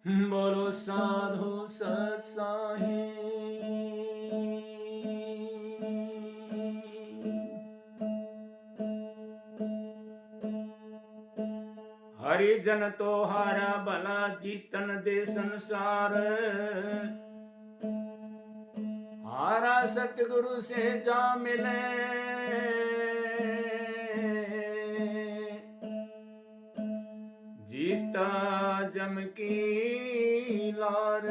बोलो साधु सत साहीं। हरिजन तो हारा भला जीतन दे संसार, हारा सतगुरु से जा मिले, जीता जम की लार।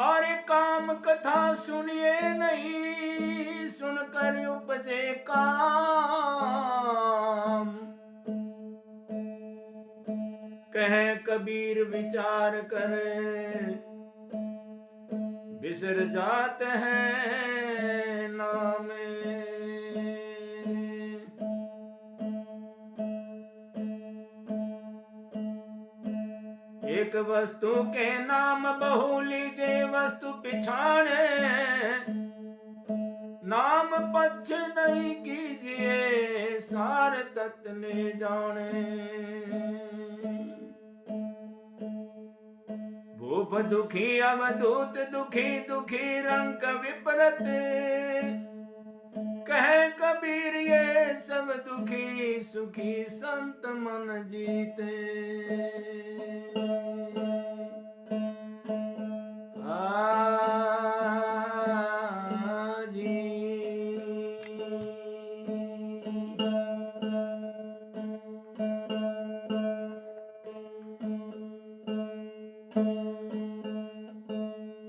और काम कथा सुनिए नहीं, सुनकर उपजे काम। कहे कबीर विचार कर, बिसर जाते हैं नाम। एक वस्तु के नाम बहु लीजे वस्तु पिछाड़े, नाम पक्ष नहीं कीजिए सार तत्व ले जाने। भूप दुखी अवधूत दुखी दुखी रंग विपरत, कहे कबीर ये सब दुखी सुखी संत मन जीते।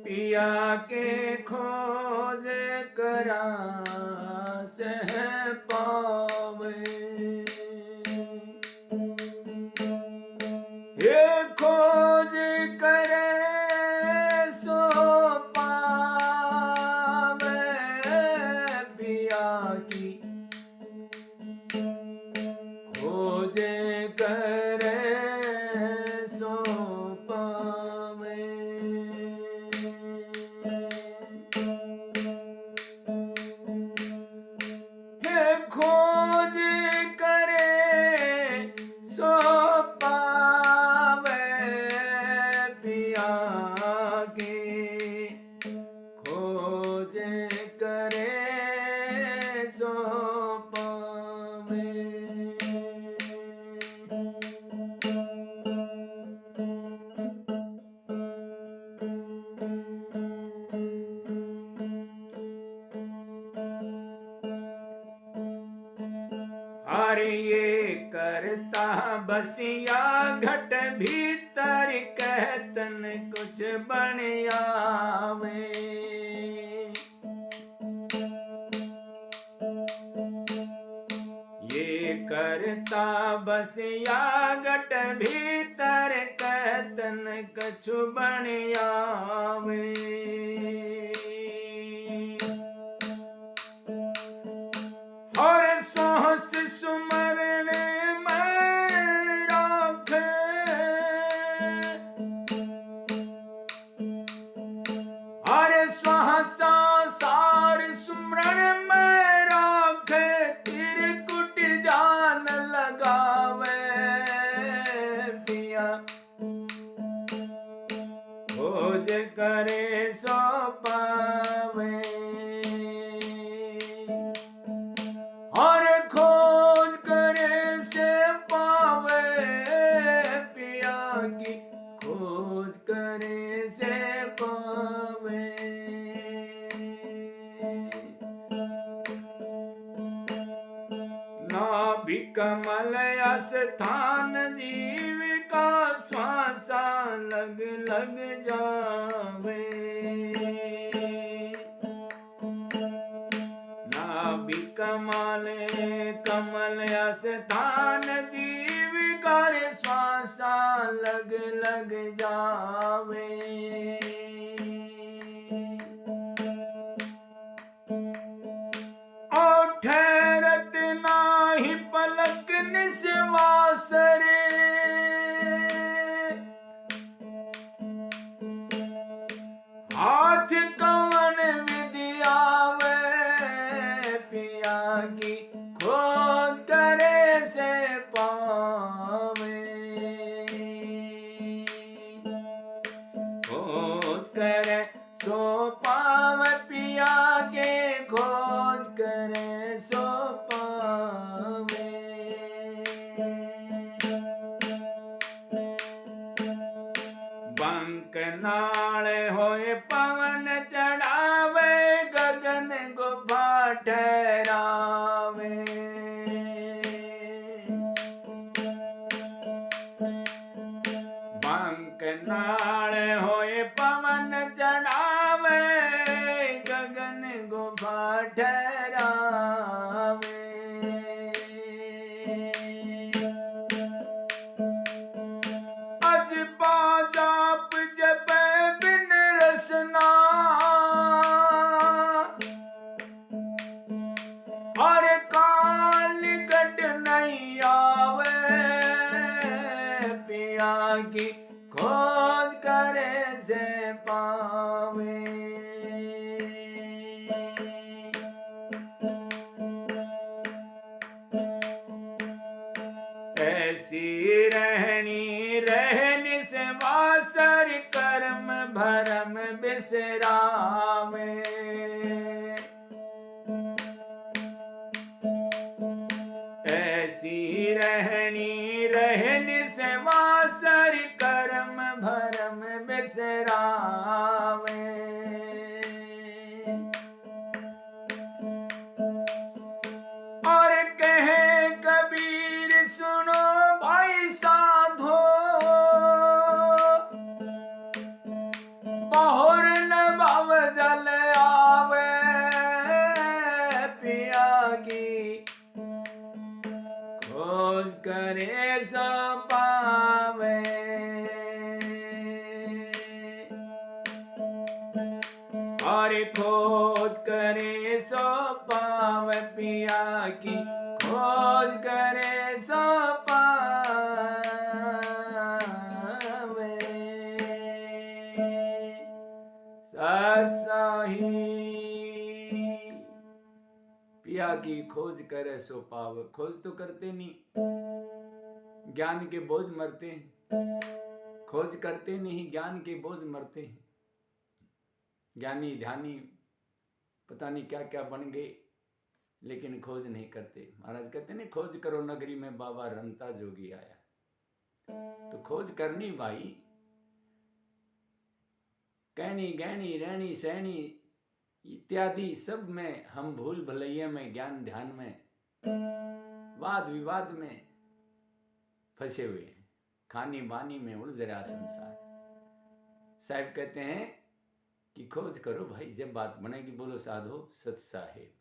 पिया के खोज करा सह पावे, ये खोज करे सो पावे। पिया की खोज करे सो पावे। खोज करे सो पावे, पिया की खोज करे सो पावे। अरे ये करता बसिया घट भीतर कहतन कुछ बन आवे। ये करता बसिया घट भीतर कहतन कुछ बन आवे। और सोहस सुमरण में राखे, अरे स्वासा सार सुमरण में राखे, तिरकुट जान लगावे। पिया खोज करे सो पावे, और खोज करे से पावे। पिया की खोज करे से पावे। नाभि कमल स्थान जीविका श्वासा लग लग जावे। कमल कमल स्थान जीविका श्वासा लग लग जावे। और ठहरत नाही पलक निश्वास रे, हाथ कवन विधियावे। पिया की खोज करे नाल होए पवन चढ़ावे गगन गुफा ठहरावे बांक नाल होए पवन चढ़ावे गगन गुफा ठहरावे अज पाजाप जप बिन रसना हर काल कट नहीं आवे पिया की खोज करे से पावे ऐसी रहनी रहनी से वासर कर्म भरम बिसरावे ऐसी रहनी रहनी से वासर कर्म भरम बिसरावे और कहे कबीर सुनो भाई साधो बहुर न भव जल आवे पिया की खोज करे सो पावे और खोज करे सो पावे पिया की खोज करे सो पावे सत्साही पिया की खोज करे सो पावे खोज तो करते नहीं ज्ञान के बोझ मरते हैं खोज करते नहीं ज्ञान के बोझ मरते हैं ज्ञानी ध्यानी पता नहीं क्या क्या बन गए लेकिन खोज नहीं करते महाराज कहते नहीं खोज करो नगरी में बाबा रमता जोगी आया तो खोज करनी भाई कहनी गहनी रहनी सहनी इत्यादि सब में हम भूल भलैया में ज्ञान ध्यान में वाद विवाद में फंसे हुए हैं खानी बानी में उलझ रहा संसार साहब कहते हैं कि खोज करो भाई जब बात बनेगी बोलो साधो सत साहेब